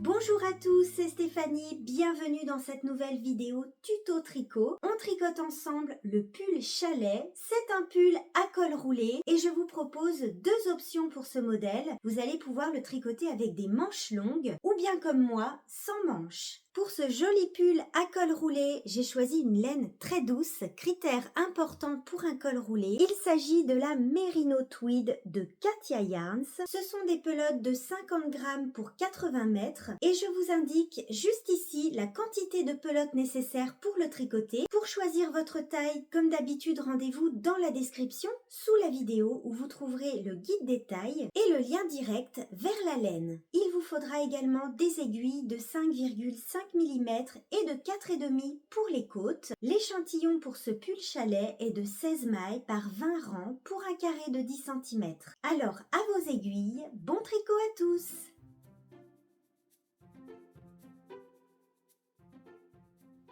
Bonjour à tous, c'est Stéphanie, bienvenue dans cette nouvelle vidéo tuto tricot. On tricote ensemble le pull chalet. C'est un pull à col roulé et je vous propose deux options pour ce modèle. Vous allez pouvoir le tricoter avec des manches longues ou bien comme moi, sans manches. Pour ce joli pull à col roulé, j'ai choisi une laine très douce, critère important pour un col roulé. Il s'agit de la Merino Tweed de Katia Yarns. Ce sont des pelotes de 50 grammes pour 80 mètres et je vous indique juste ici la quantité de pelotes nécessaires pour le tricoter. Pour choisir votre taille, comme d'habitude, rendez-vous dans la description sous la vidéo où vous trouverez le guide des tailles et le lien direct vers la laine. Il vous faudra également des aiguilles de 5,5 mm et de 4,5 pour les côtes. L'échantillon pour ce pull chalet est de 16 mailles par 20 rangs pour un carré de 10 cm. Alors à vos aiguilles, bon tricot à tous!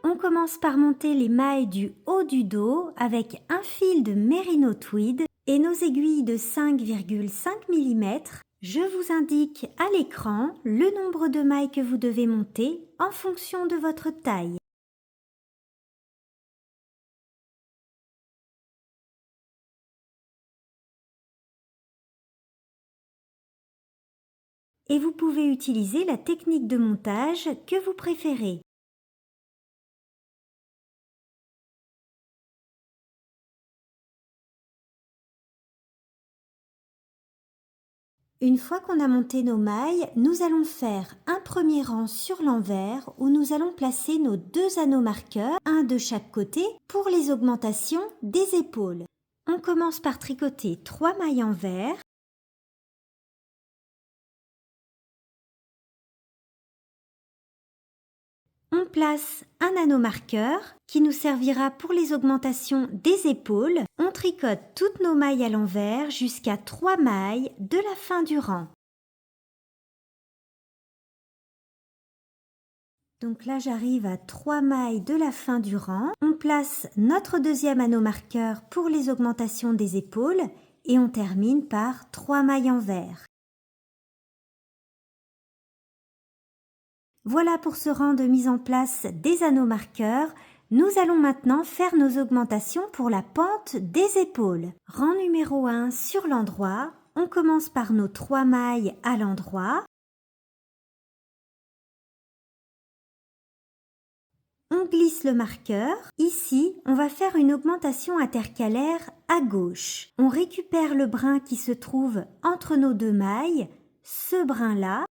On commence par monter les mailles du haut du dos avec un fil de Merino Tweed et nos aiguilles de 5,5 mm. Je vous indique à l'écran le nombre de mailles que vous devez monter en fonction de votre taille. Et vous pouvez utiliser la technique de montage que vous préférez. Une fois qu'on a monté nos mailles, nous allons faire un premier rang sur l'envers où nous allons placer nos deux anneaux marqueurs, un de chaque côté, pour les augmentations des épaules. On commence par tricoter 3 mailles en vert. On place un anneau marqueur qui nous servira pour les augmentations des épaules. On tricote toutes nos mailles à l'envers jusqu'à 3 mailles de la fin du rang. Donc là, j'arrive à 3 mailles de la fin du rang. On place notre deuxième anneau marqueur pour les augmentations des épaules et on termine par 3 mailles en vert. Voilà pour ce rang de mise en place des anneaux marqueurs. Nous allons maintenant faire nos augmentations pour la pente des épaules. Rang numéro 1 sur l'endroit. On commence par nos 3 mailles à l'endroit. On glisse le marqueur. Ici, on va faire une augmentation intercalaire à gauche. On récupère le brin qui se trouve entre nos deux mailles. Ce brin-là,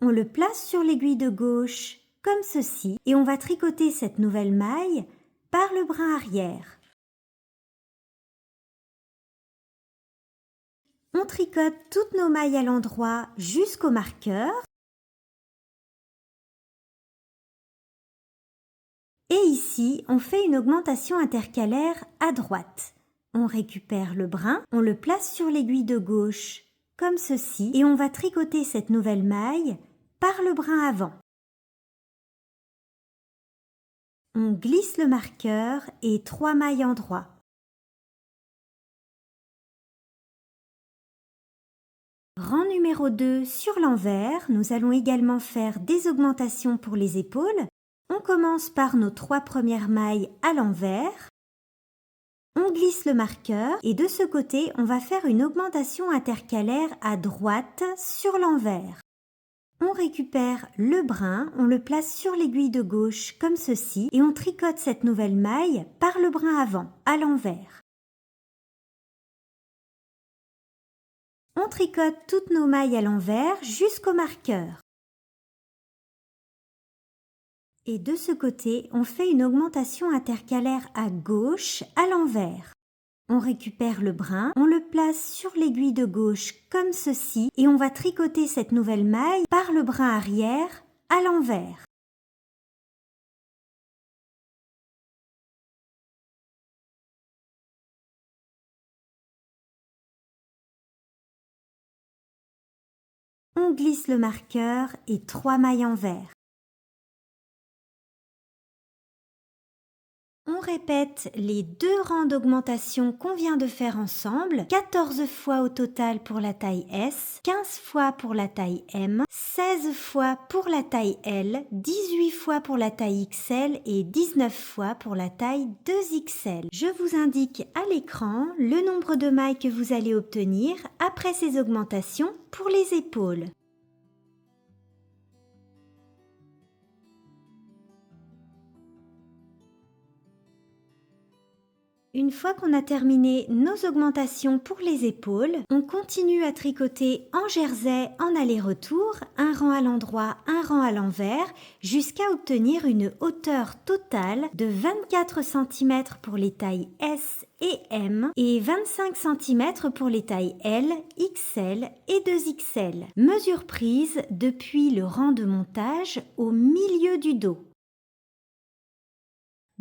on le place sur l'aiguille de gauche comme ceci et on va tricoter cette nouvelle maille par le brin arrière. On tricote toutes nos mailles à l'endroit jusqu'au marqueur. Et ici, on fait une augmentation intercalaire à droite. On récupère le brin, on le place sur l'aiguille de gauche comme ceci et on va tricoter cette nouvelle maille par le brin avant. On glisse le marqueur et 3 mailles en droit. Rang numéro 2 sur l'envers, nous allons également faire des augmentations pour les épaules. On commence par nos 3 premières mailles à l'envers. On glisse le marqueur et de ce côté, on va faire une augmentation intercalaire à droite sur l'envers. On récupère le brin, on le place sur l'aiguille de gauche comme ceci et on tricote cette nouvelle maille par le brin avant, à l'envers. On tricote toutes nos mailles à l'envers jusqu'au marqueur. Et de ce côté, on fait une augmentation intercalaire à gauche, à l'envers. On récupère le brin, on le place sur l'aiguille de gauche comme ceci et on va tricoter cette nouvelle maille par le brin arrière, à l'envers. On glisse le marqueur et 3 mailles en vert. On répète les 2 rangs d'augmentation qu'on vient de faire ensemble, 14 fois au total pour la taille S, 15 fois pour la taille M, 16 fois pour la taille L, 18 fois pour la taille XL et 19 fois pour la taille 2XL. Je vous indique à l'écran le nombre de mailles que vous allez obtenir après ces augmentations pour les épaules. Une fois qu'on a terminé nos augmentations pour les épaules, on continue à tricoter en jersey en aller-retour, un rang à l'endroit, un rang à l'envers, jusqu'à obtenir une hauteur totale de 24 cm pour les tailles S et M et 25 cm pour les tailles L, XL et 2XL. Mesure prise depuis le rang de montage au milieu du dos.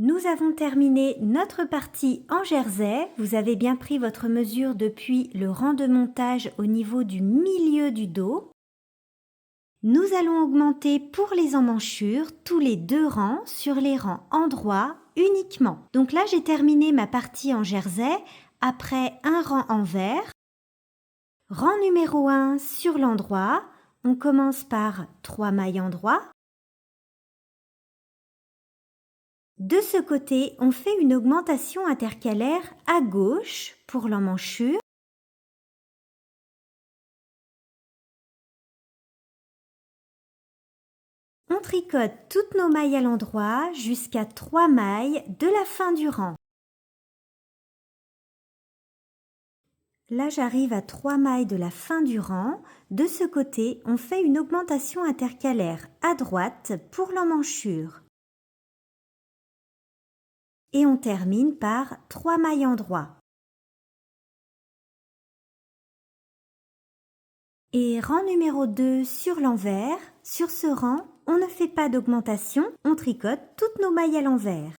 Nous avons terminé notre partie en jersey. Vous avez bien pris votre mesure depuis le rang de montage au niveau du milieu du dos. Nous allons augmenter pour les emmanchures tous les 2 rangs sur les rangs endroits uniquement. Donc là, j'ai terminé ma partie en jersey après un rang envers. Rang numéro 1 sur l'endroit. On commence par 3 mailles endroits. De ce côté, on fait une augmentation intercalaire à gauche pour l'emmanchure. On tricote toutes nos mailles à l'endroit jusqu'à 3 mailles de la fin du rang. Là, j'arrive à 3 mailles de la fin du rang. De ce côté, on fait une augmentation intercalaire à droite pour l'emmanchure. Et on termine par 3 mailles endroits. Et rang numéro 2 sur l'envers. Sur ce rang, on ne fait pas d'augmentation, on tricote toutes nos mailles à l'envers.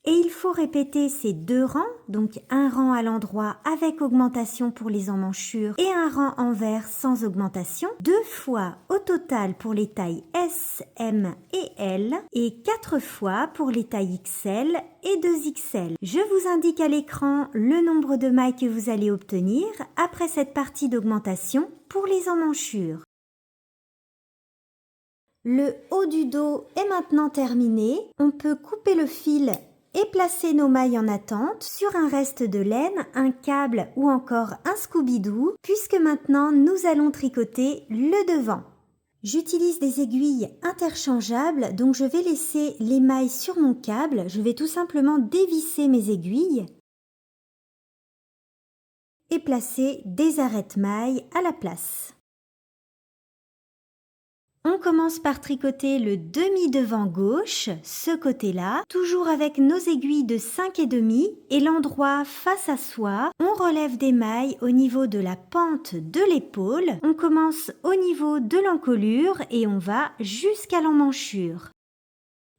Et il faut répéter ces 2 rangs, donc un rang à l'endroit avec augmentation pour les emmanchures et un rang envers sans augmentation, 2 fois au total pour les tailles S, M et L et 4 fois pour les tailles XL et 2XL. Je vous indique à l'écran le nombre de mailles que vous allez obtenir après cette partie d'augmentation pour les emmanchures. Le haut du dos est maintenant terminé. On peut couper le fil et placer nos mailles en attente sur un reste de laine, un câble ou encore un Scooby-Doo, puisque maintenant nous allons tricoter le devant. J'utilise des aiguilles interchangeables, donc je vais laisser les mailles sur mon câble. Je vais tout simplement dévisser mes aiguilles et placer des arrête-mailles à la place. On commence par tricoter le demi-devant gauche, ce côté-là, toujours avec nos aiguilles de 5,5 et l'endroit face à soi. On relève des mailles au niveau de la pente de l'épaule. On commence au niveau de l'encolure et on va jusqu'à l'emmanchure.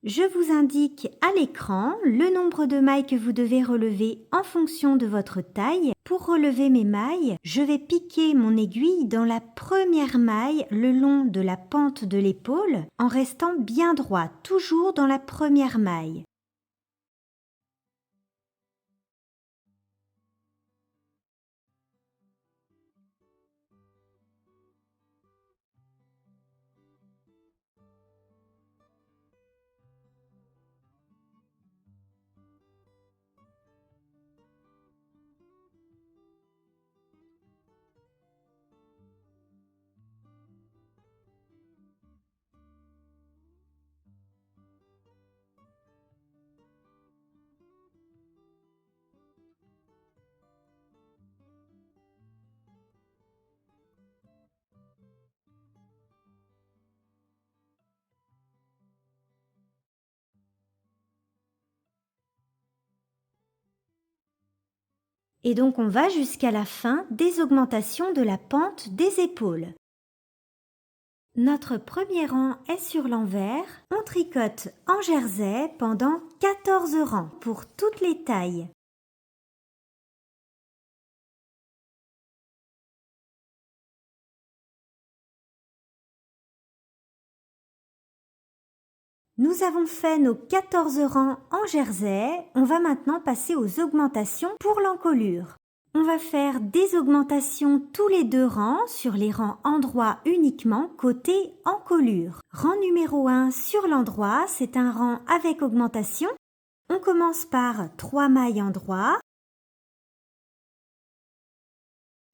Je vous indique à l'écran le nombre de mailles que vous devez relever en fonction de votre taille. Pour relever mes mailles, je vais piquer mon aiguille dans la première maille le long de la pente de l'épaule en restant bien droit, toujours dans la première maille. Et donc on va jusqu'à la fin des augmentations de la pente des épaules. Notre premier rang est sur l'envers. On tricote en jersey pendant 14 rangs pour toutes les tailles. Nous avons fait nos 14 rangs en jersey. On va maintenant passer aux augmentations pour l'encolure. On va faire des augmentations tous les 2 rangs sur les rangs endroit uniquement côté encolure. Rang numéro 1 sur l'endroit, c'est un rang avec augmentation. On commence par 3 mailles endroit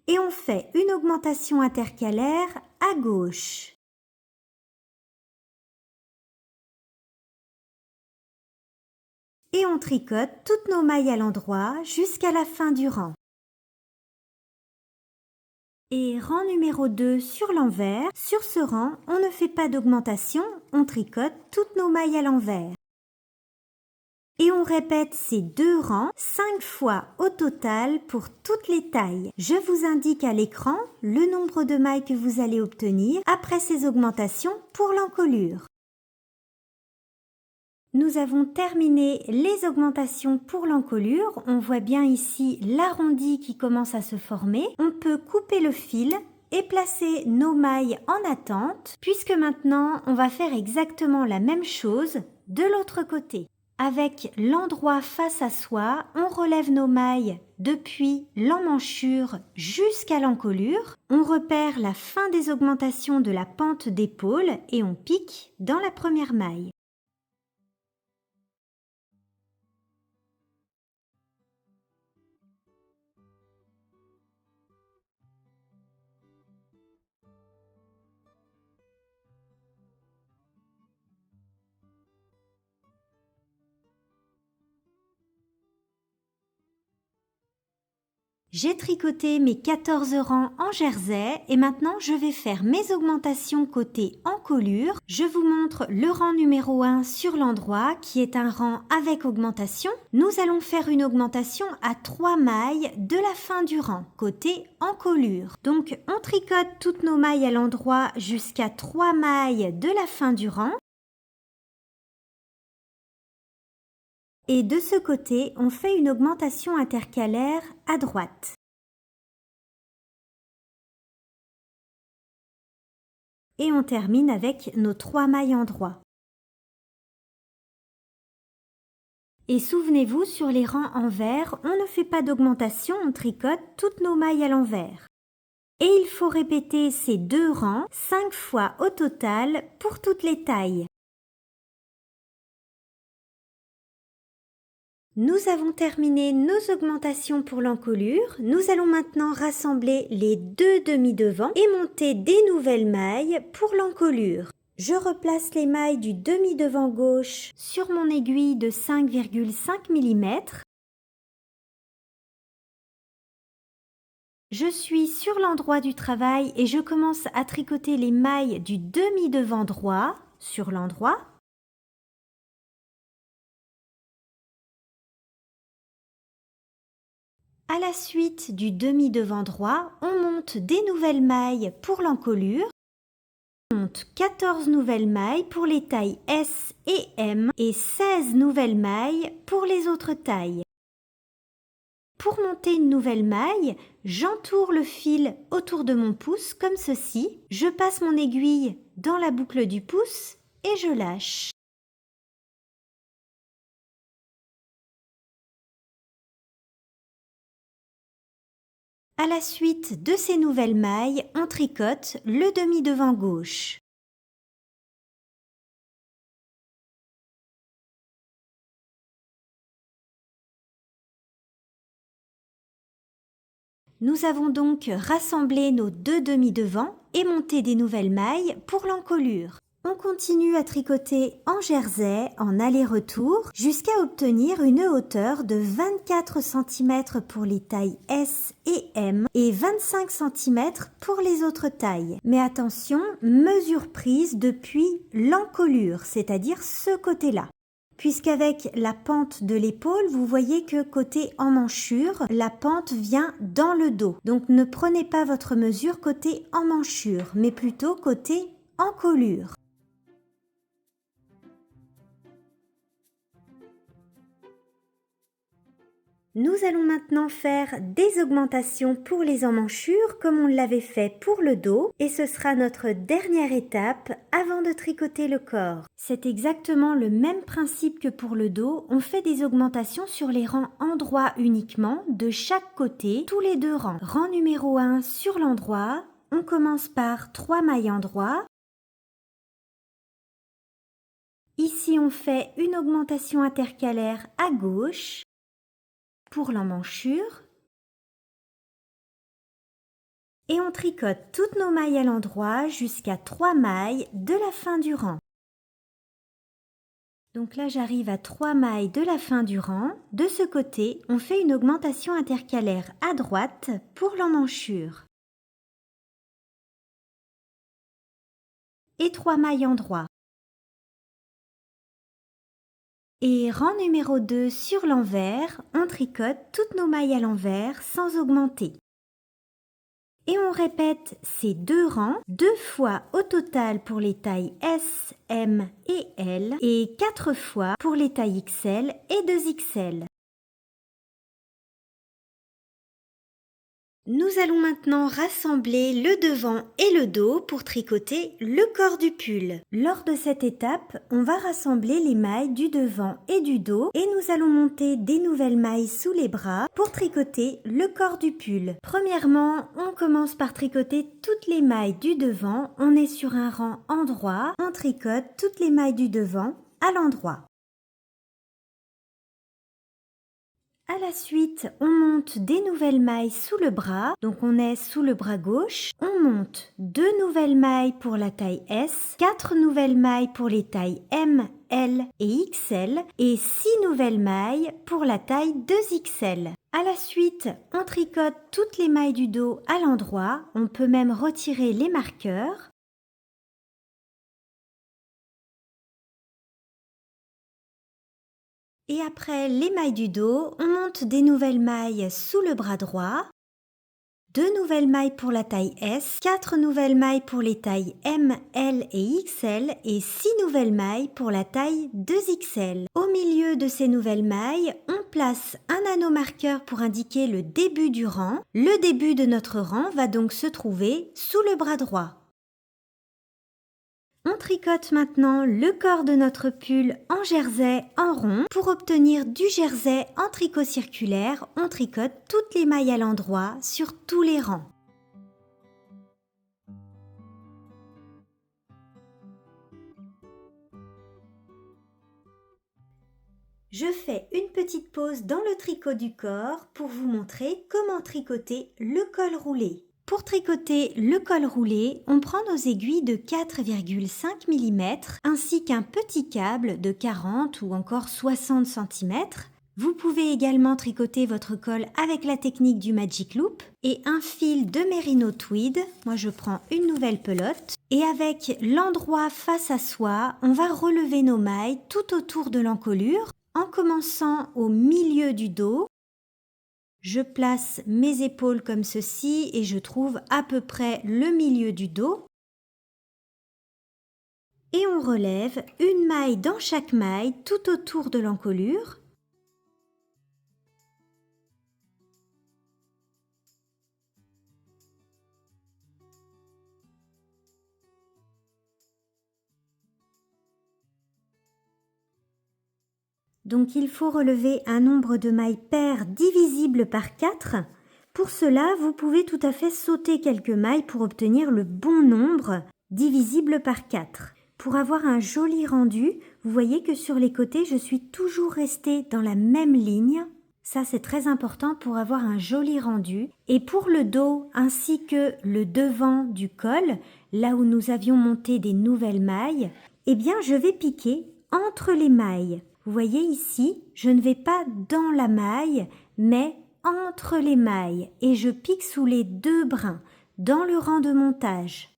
et on fait une augmentation intercalaire à gauche. Et on tricote toutes nos mailles à l'endroit jusqu'à la fin du rang. Et rang numéro 2 sur l'envers. Sur ce rang, on ne fait pas d'augmentation, on tricote toutes nos mailles à l'envers. Et on répète ces 2 rangs 5 fois au total pour toutes les tailles. Je vous indique à l'écran le nombre de mailles que vous allez obtenir après ces augmentations pour l'encolure. Nous avons terminé les augmentations pour l'encolure. On voit bien ici l'arrondi qui commence à se former. On peut couper le fil et placer nos mailles en attente puisque maintenant on va faire exactement la même chose de l'autre côté. Avec l'endroit face à soi, on relève nos mailles depuis l'emmanchure jusqu'à l'encolure. On repère la fin des augmentations de la pente d'épaule et on pique dans la première maille. J'ai tricoté mes 14 rangs en jersey et maintenant je vais faire mes augmentations côté encolure. Je vous montre le rang numéro 1 sur l'endroit qui est un rang avec augmentation. Nous allons faire une augmentation à 3 mailles de la fin du rang côté encolure. Donc on tricote toutes nos mailles à l'endroit jusqu'à 3 mailles de la fin du rang. Et de ce côté, on fait une augmentation intercalaire à droite. Et on termine avec nos 3 mailles endroit. Et souvenez-vous, sur les rangs envers, on ne fait pas d'augmentation, on tricote toutes nos mailles à l'envers. Et il faut répéter ces 2 rangs 5 fois au total pour toutes les tailles. Nous avons terminé nos augmentations pour l'encolure. Nous allons maintenant rassembler les 2 demi-devants et monter des nouvelles mailles pour l'encolure. Je replace les mailles du demi-devant gauche sur mon aiguille de 5,5 mm. Je suis sur l'endroit du travail et je commence à tricoter les mailles du demi-devant droit sur l'endroit. À la suite du demi-devant droit, on monte des nouvelles mailles pour l'encolure. On monte 14 nouvelles mailles pour les tailles S et M et 16 nouvelles mailles pour les autres tailles. Pour monter une nouvelle maille, j'entoure le fil autour de mon pouce comme ceci. Je passe mon aiguille dans la boucle du pouce et je lâche. À la suite de ces nouvelles mailles, on tricote le demi-devant gauche. Nous avons donc rassemblé nos 2 demi-devants et monté des nouvelles mailles pour l'encolure. On continue à tricoter en jersey en aller-retour jusqu'à obtenir une hauteur de 24 cm pour les tailles S et M et 25 cm pour les autres tailles. Mais attention, mesure prise depuis l'encolure, c'est-à-dire ce côté-là. Puisqu'avec la pente de l'épaule, vous voyez que côté emmanchure, la pente vient dans le dos. Donc ne prenez pas votre mesure côté emmanchure, mais plutôt côté encolure. Nous allons maintenant faire des augmentations pour les emmanchures comme on l'avait fait pour le dos et ce sera notre dernière étape avant de tricoter le corps. C'est exactement le même principe que pour le dos, on fait des augmentations sur les rangs endroits uniquement de chaque côté, tous les deux rangs. Rang numéro 1 sur l'endroit, on commence par 3 mailles endroits. Ici on fait une augmentation intercalaire à gauche. Pour l'emmanchure et on tricote toutes nos mailles à l'endroit jusqu'à 3 mailles de la fin du rang. Donc là j'arrive à 3 mailles de la fin du rang. De ce côté, on fait une augmentation intercalaire à droite pour l'emmanchure. Et 3 mailles endroit. Et rang numéro 2 sur l'envers, on tricote toutes nos mailles à l'envers sans augmenter. Et on répète ces deux rangs 2 fois au total pour les tailles S, M et L et 4 fois pour les tailles XL et 2XL. Nous allons maintenant rassembler le devant et le dos pour tricoter le corps du pull. Lors de cette étape, on va rassembler les mailles du devant et du dos et nous allons monter des nouvelles mailles sous les bras pour tricoter le corps du pull. Premièrement, on commence par tricoter toutes les mailles du devant. On est sur un rang endroit. On tricote toutes les mailles du devant à l'endroit. À la suite, on monte des nouvelles mailles sous le bras, donc on est sous le bras gauche. On monte 2 nouvelles mailles pour la taille S, 4 nouvelles mailles pour les tailles M, L et XL et 6 nouvelles mailles pour la taille 2XL. À la suite, on tricote toutes les mailles du dos à l'endroit. On peut même retirer les marqueurs. Et après les mailles du dos, on monte des nouvelles mailles sous le bras droit. 2 nouvelles mailles pour la taille S, 4 nouvelles mailles pour les tailles M, L et XL et 6 nouvelles mailles pour la taille 2XL. Au milieu de ces nouvelles mailles, on place un anneau marqueur pour indiquer le début du rang. Le début de notre rang va donc se trouver sous le bras droit. On tricote maintenant le corps de notre pull en jersey en rond. Pour obtenir du jersey en tricot circulaire, on tricote toutes les mailles à l'endroit sur tous les rangs. Je fais une petite pause dans le tricot du corps pour vous montrer comment tricoter le col roulé. Pour tricoter le col roulé, on prend nos aiguilles de 4,5 mm ainsi qu'un petit câble de 40 ou encore 60 cm. Vous pouvez également tricoter votre col avec la technique du Magic Loop et un fil de Merino Tweed. Moi je prends une nouvelle pelote et avec l'endroit face à soi, on va relever nos mailles tout autour de l'encolure en commençant au milieu du dos. Je place mes épaules comme ceci et je trouve à peu près le milieu du dos. Et on relève une maille dans chaque maille tout autour de l'encolure. Donc il faut relever un nombre de mailles paires divisible par 4. Pour cela, vous pouvez tout à fait sauter quelques mailles pour obtenir le bon nombre divisible par 4. Pour avoir un joli rendu, vous voyez que sur les côtés, je suis toujours restée dans la même ligne. Ça, c'est très important pour avoir un joli rendu. Et pour le dos ainsi que le devant du col, là où nous avions monté des nouvelles mailles, eh bien, je vais piquer entre les mailles. Vous voyez ici, je ne vais pas dans la maille, mais entre les mailles et je pique sous les 2 brins, dans le rang de montage.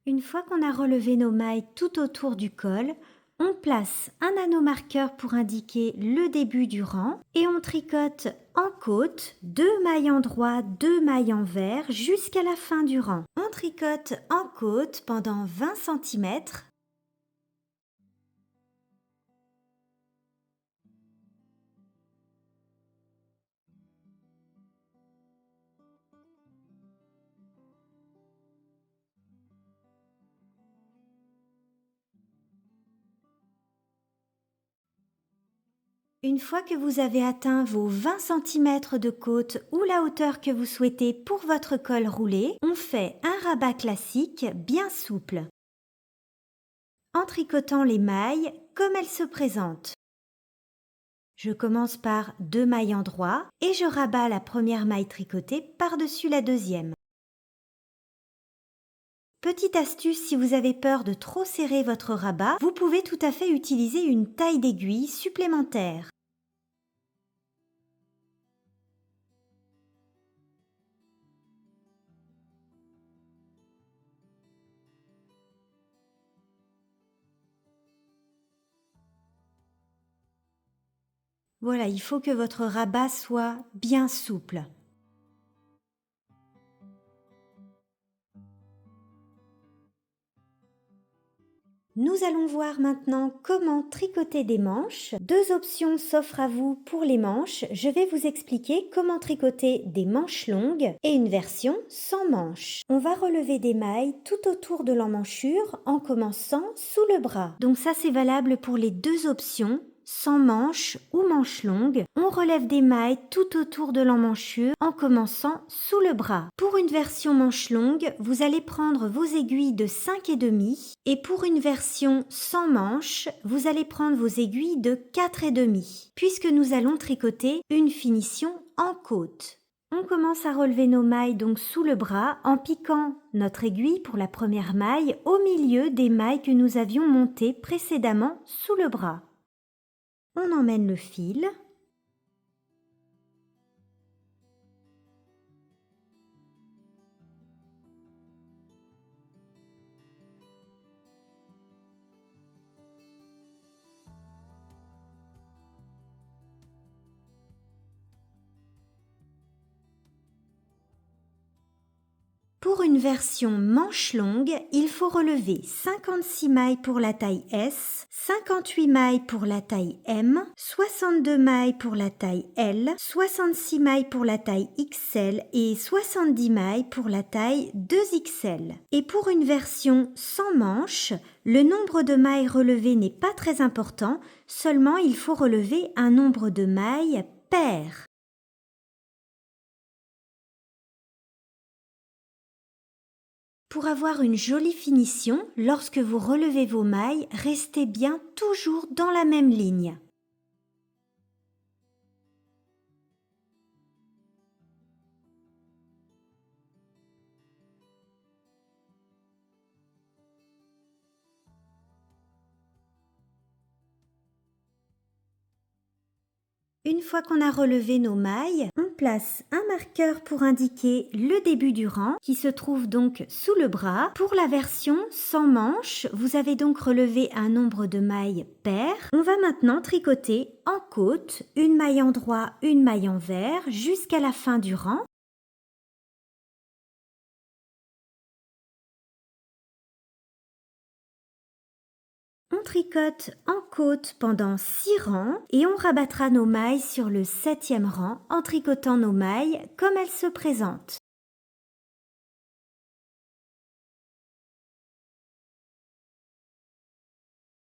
Une fois qu'on a relevé nos mailles tout autour du col, on place un anneau marqueur pour indiquer le début du rang et on tricote en côte 2 mailles en droit, 2 mailles en vert jusqu'à la fin du rang. On tricote en côte pendant 20 cm. Une fois que vous avez atteint vos 20 cm de côte ou la hauteur que vous souhaitez pour votre col roulé, on fait un rabat classique bien souple, en tricotant les mailles comme elles se présentent. Je commence par 2 mailles en droit et je rabats la première maille tricotée par-dessus la deuxième. Petite astuce, si vous avez peur de trop serrer votre rabat, vous pouvez tout à fait utiliser une taille d'aiguille supplémentaire. Voilà, il faut que votre rabat soit bien souple. Nous allons voir maintenant comment tricoter des manches. 2 options s'offrent à vous pour les manches. Je vais vous expliquer comment tricoter des manches longues et une version sans manches. On va relever des mailles tout autour de l'emmanchure en commençant sous le bras. Donc ça c'est valable pour les 2 options. Sans manches ou manches longues, on relève des mailles tout autour de l'emmanchure en commençant sous le bras. Pour une version manche longue, vous allez prendre vos aiguilles de 5,5 et pour une version sans manches, vous allez prendre vos aiguilles de 4,5 puisque nous allons tricoter une finition en côte. On commence à relever nos mailles donc sous le bras en piquant notre aiguille pour la première maille au milieu des mailles que nous avions montées précédemment sous le bras. On emmène le fil. Pour une version manche longue, il faut relever 56 mailles pour la taille S, 58 mailles pour la taille M, 62 mailles pour la taille L, 66 mailles pour la taille XL et 70 mailles pour la taille 2XL. Et pour une version sans manche, le nombre de mailles relevées n'est pas très important, seulement il faut relever un nombre de mailles pair. Pour avoir une jolie finition, lorsque vous relevez vos mailles, restez bien toujours dans la même ligne. Une fois qu'on a relevé nos mailles, on place un marqueur pour indiquer le début du rang qui se trouve donc sous le bras. Pour la version sans manches, vous avez donc relevé un nombre de mailles pair. On va maintenant tricoter en côte, une maille en droit, une maille en vert jusqu'à la fin du rang. On tricote en côte pendant 6 rangs et on rabattra nos mailles sur le 7e rang en tricotant nos mailles comme elles se présentent.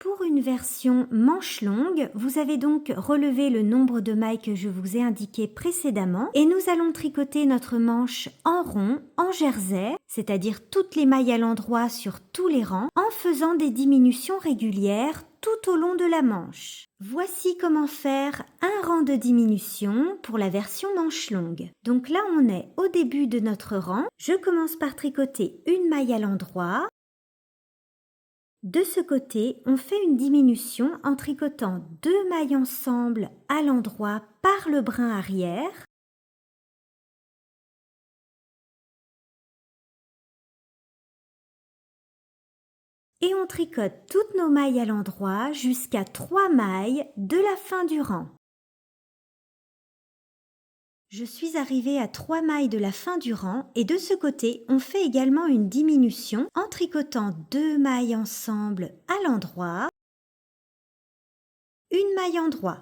Pour une version manche longue, vous avez donc relevé le nombre de mailles que je vous ai indiqué précédemment et nous allons tricoter notre manche en rond, en jersey, c'est-à-dire toutes les mailles à l'endroit sur tous les rangs, en faisant des diminutions régulières tout au long de la manche. Voici comment faire un rang de diminution pour la version manche longue. Donc là, on est au début de notre rang. Je commence par tricoter une maille à l'endroit. De ce côté, on fait une diminution en tricotant 2 mailles ensemble à l'endroit par le brin arrière. Et on tricote toutes nos mailles à l'endroit jusqu'à 3 mailles de la fin du rang. Je suis arrivée à 3 mailles de la fin du rang et de ce côté, on fait également une diminution en tricotant 2 mailles ensemble à l'endroit, une maille endroit.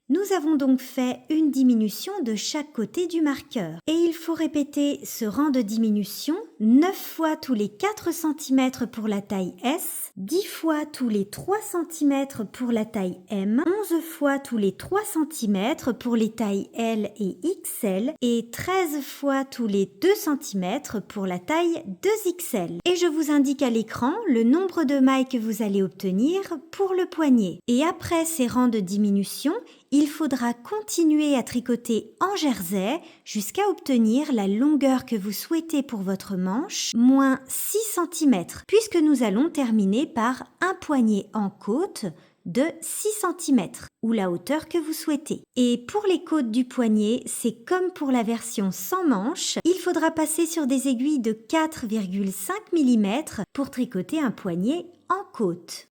Nous avons donc fait une diminution de chaque côté du marqueur et il faut répéter ce rang de diminution 9 fois tous les 4 cm pour la taille S, 10 fois tous les 3 cm pour la taille M, 11 fois tous les 3 cm pour les tailles L et XL et 13 fois tous les 2 cm pour la taille 2XL. Et je vous indique à l'écran le nombre de mailles que vous allez obtenir pour le poignet. Et après ces rangs de diminution, il faudra continuer à tricoter en jersey jusqu'à obtenir la longueur que vous souhaitez pour votre manche, moins 6 cm, puisque nous allons terminer par un poignet en côte de 6 cm, ou la hauteur que vous souhaitez. Et pour les côtes du poignet, c'est comme pour la version sans manche, il faudra passer sur des aiguilles de 4,5 mm pour tricoter un poignet en côte.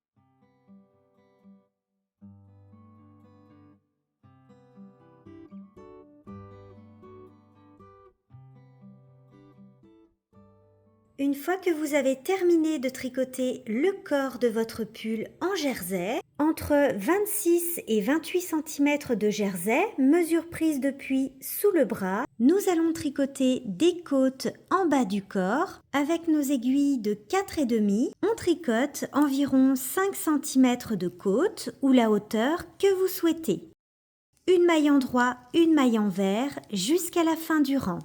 Une fois que vous avez terminé de tricoter le corps de votre pull en jersey, entre 26 et 28 cm de jersey, mesure prise depuis sous le bras, nous allons tricoter des côtes en bas du corps. Avec nos aiguilles de 4,5, on tricote environ 5 cm de côte ou la hauteur que vous souhaitez. Une maille endroit, une maille envers jusqu'à la fin du rang.